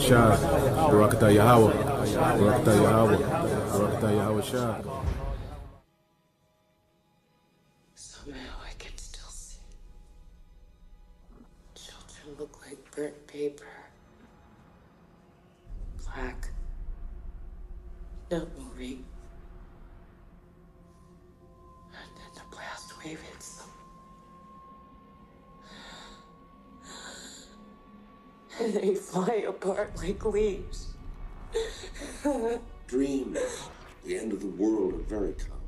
Shah, Barakatah Yahweh, Barakatah Yahweh, Barakatah Yahweh Shah. Somehow I can still see. Children look like burnt paper. Black. Not moving. And then the blast wave hits them. And they fly apart like leaves. Dreams. The end of the world are very common.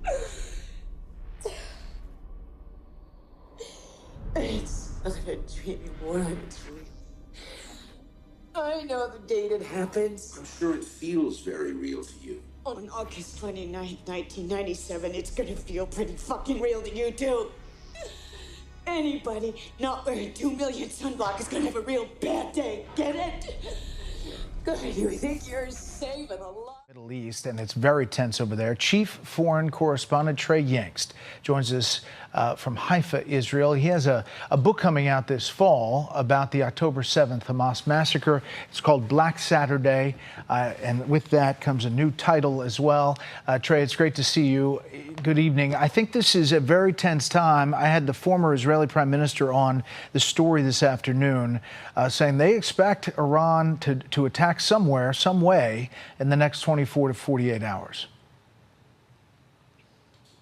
It's not a dream anymore, it's real. I know the date it happens. I'm sure it feels very real to you. On August 29th, 1997, it's gonna feel pretty fucking real to you, too. Anybody not wearing 2 million sunblock is gonna have a real bad day. Get it? Good. You think you're saving a lot? Middle East, and it's very tense over there. Chief Foreign Correspondent Trey Yingst joins us from Haifa, Israel. He has a book coming out this fall about the October 7th Hamas massacre. It's called Black Saturday, and with that comes a new title as well. Trey, it's great to see you. Good evening. I think this is a very tense time. I had the former Israeli Prime Minister on the story this afternoon saying they expect Iran to attack somewhere, some way, in the next 24 to 48 hours.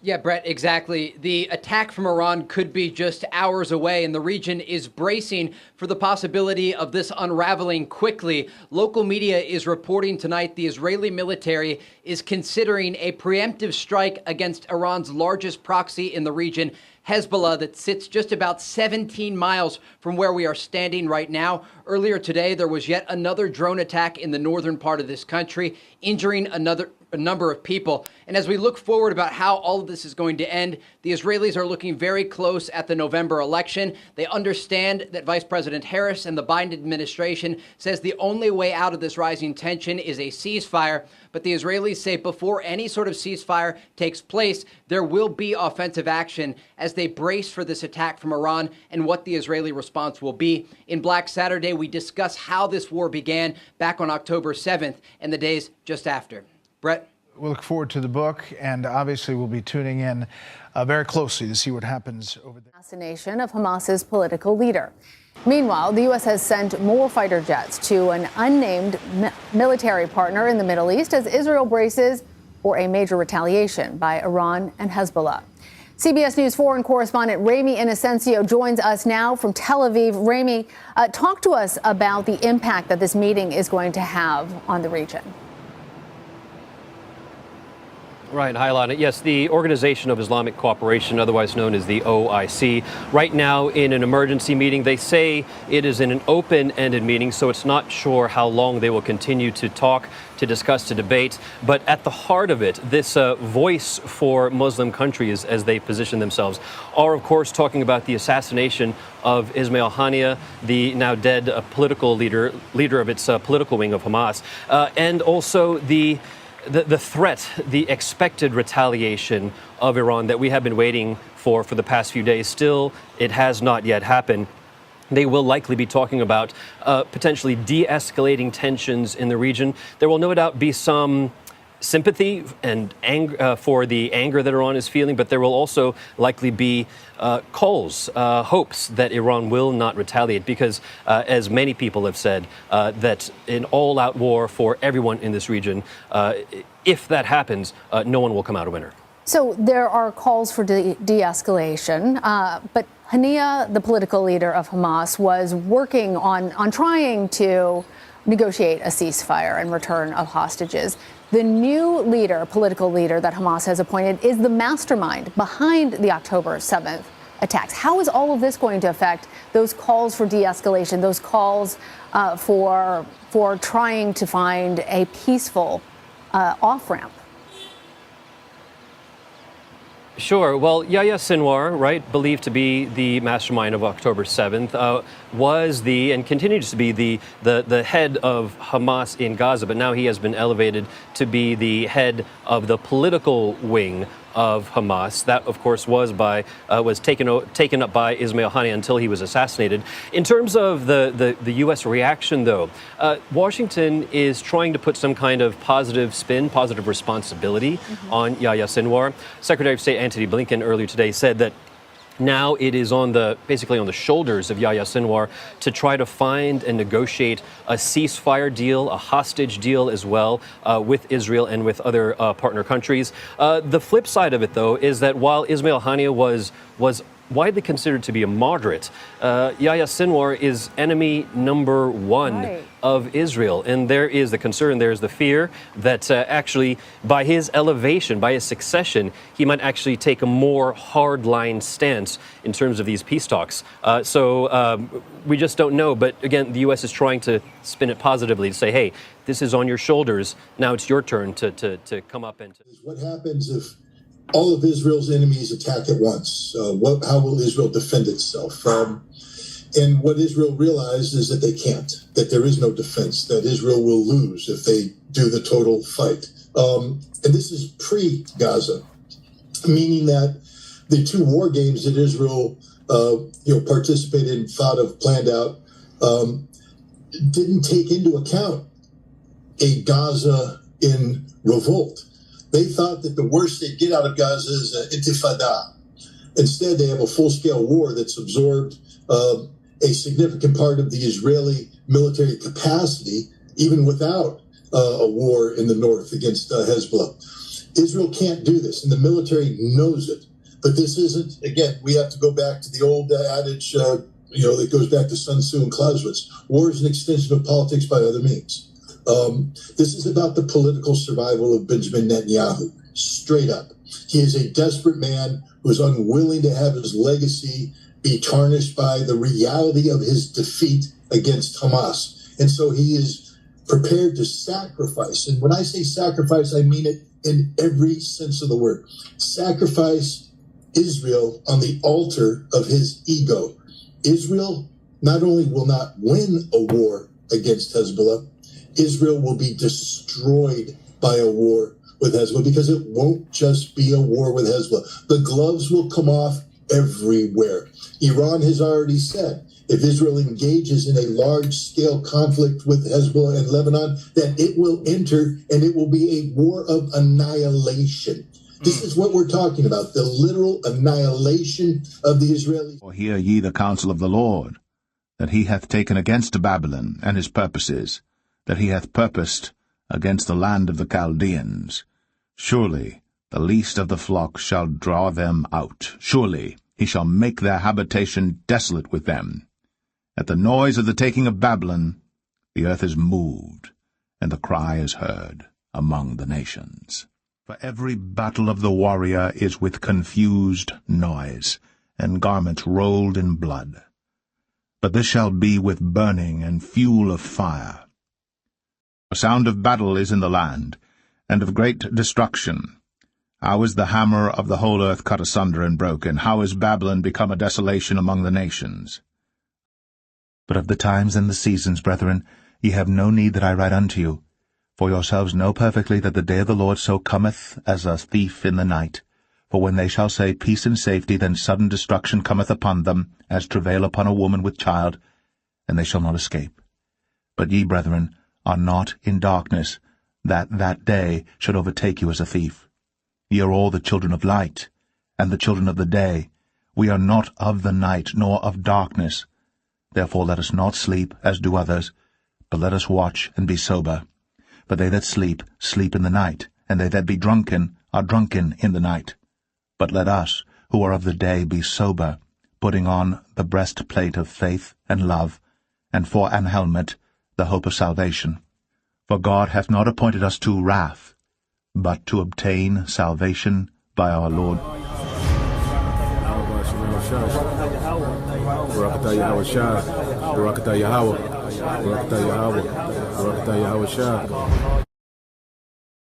Yeah, Brett, exactly. The attack from Iran could be just hours away, and the region is bracing for the possibility of this unraveling quickly. Local media is reporting tonight the Israeli military is considering a preemptive strike against Iran's largest proxy in the region, Hezbollah, that sits just about 17 miles from where we are standing right now. Earlier today, there was yet another drone attack in the northern part of this country, injuring a number of people. And as we look forward about how all of this is going to end, the Israelis are looking very close at the November election. They understand that Vice President Harris and the Biden administration says the only way out of this rising tension is a ceasefire. But the Israelis say before any sort of ceasefire takes place, there will be offensive action as they brace for this attack from Iran and what the Israeli response will be. In Black Saturday, we discuss how this war began back on October 7th and the days just after. Brett? We'll look forward to the book, and obviously we'll be tuning in very closely to see what happens over there. Assassination of Hamas's political leader. Meanwhile, the U.S. has sent more fighter jets to an unnamed military partner in the Middle East as Israel braces for a major retaliation by Iran and Hezbollah. CBS News foreign correspondent Ramy Inocencio joins us now from Tel Aviv. Ramy, talk to us about the impact that this meeting is going to have on the region. Right, hi, Lana. Yes, the Organization of Islamic Cooperation, otherwise known as the OIC, right now in an emergency meeting. They say it is in an open-ended meeting, so it's not sure how long they will continue to talk, to discuss, to debate. But at the heart of it, this voice for Muslim countries, as they position themselves, are, of course, talking about the assassination of Ismail Haniyeh, the now dead political leader of its political wing of Hamas, and also the threat, the expected retaliation of Iran that we have been waiting for the past few days. Still, it has not yet happened. They will likely be talking about potentially de-escalating tensions in the region. There will no doubt be some sympathy and anger for the anger that Iran is feeling, but there will also likely be calls, hopes that Iran will not retaliate because, as many people have said, that an all-out war for everyone in this region, if that happens, no one will come out a winner. So there are calls for de-escalation, but Haniyeh, the political leader of Hamas, was working on trying to negotiate a ceasefire and return of hostages. The new leader, political leader that Hamas has appointed is the mastermind behind the October 7th attacks. How is all of this going to affect those calls for de-escalation, those calls for trying to find a peaceful off-ramp? Sure. Well, Yahya Sinwar, right, believed to be the mastermind of October 7th, was and continues to be the head of Hamas in Gaza, but now he has been elevated to be the head of the political wing of Hamas. That, of course, was taken up by Ismail Haniyeh until he was assassinated. In terms of the U.S. reaction, though, Washington is trying to put some kind of positive spin, positive responsibility on Yahya Sinwar. Secretary of State Antony Blinken earlier today said that now it is basically on the shoulders of Yahya Sinwar to try to find and negotiate a ceasefire deal, a hostage deal as well, with Israel and with other partner countries. The flip side of it, though, is that while Ismail Haniyeh was widely considered to be a moderate, Yahya Sinwar is enemy number one of Israel. And there is the concern, there is the fear that actually by his elevation, by his succession, he might actually take a more hardline stance in terms of these peace talks. So we just don't know. But again, the U.S. is trying to spin it positively to say, hey, this is on your shoulders. Now it's your turn to come up and... What happens if all of Israel's enemies attack at once? How will Israel defend itself? And what Israel realized is that they can't, that there is no defense, that Israel will lose if they do the total fight. And this is pre-Gaza, meaning that the two war games that Israel participated in, thought of, planned out, didn't take into account a Gaza in revolt. They thought that the worst they'd get out of Gaza is an intifada. Instead, they have a full-scale war that's absorbed a significant part of the Israeli military capacity, even without a war in the north against Hezbollah. Israel can't do this, and the military knows it. But this isn't, again, we have to go back to the old adage, that goes back to Sun Tzu and Clausewitz. War is an extension of politics by other means. This is about the political survival of Benjamin Netanyahu, straight up. He is a desperate man who is unwilling to have his legacy be tarnished by the reality of his defeat against Hamas. And so he is prepared to sacrifice. And when I say sacrifice, I mean it in every sense of the word. Sacrifice Israel on the altar of his ego. Israel not only will not win a war against Hezbollah, Israel will be destroyed by a war with Hezbollah, because it won't just be a war with Hezbollah. The gloves will come off everywhere. Iran has already said, if Israel engages in a large-scale conflict with Hezbollah and Lebanon, that it will enter and it will be a war of annihilation. This is what we're talking about, the literal annihilation of the Israelis. For hear ye the counsel of the Lord, that he hath taken against Babylon and his purposes, that he hath purposed against the land of the Chaldeans. Surely the least of the flock shall draw them out. Surely he shall make their habitation desolate with them. At the noise of the taking of Babylon, the earth is moved, and the cry is heard among the nations. For every battle of the warrior is with confused noise, and garments rolled in blood. But this shall be with burning and fuel of fire. A sound of battle is in the land, and of great destruction. How is the hammer of the whole earth cut asunder and broken? How is Babylon become a desolation among the nations? But of the times and the seasons, brethren, ye have no need that I write unto you. For yourselves know perfectly that the day of the Lord so cometh as a thief in the night. For when they shall say, Peace and safety, then sudden destruction cometh upon them, as travail upon a woman with child, and they shall not escape. But ye, brethren, are not in darkness, that day should overtake you as a thief. Ye are all the children of light, and the children of the day. We are not of the night, nor of darkness. Therefore let us not sleep, as do others, but let us watch and be sober. For they that sleep, sleep in the night, and they that be drunken, are drunken in the night. But let us, who are of the day, be sober, putting on the breastplate of faith and love, and for an helmet the hope of salvation. For God hath not appointed us to wrath, but to obtain salvation by our Lord. Barakatah Yahweh Shah, Barakatah Yahweh, Barakatah Yahweh, Barakatah Yahweh Shah.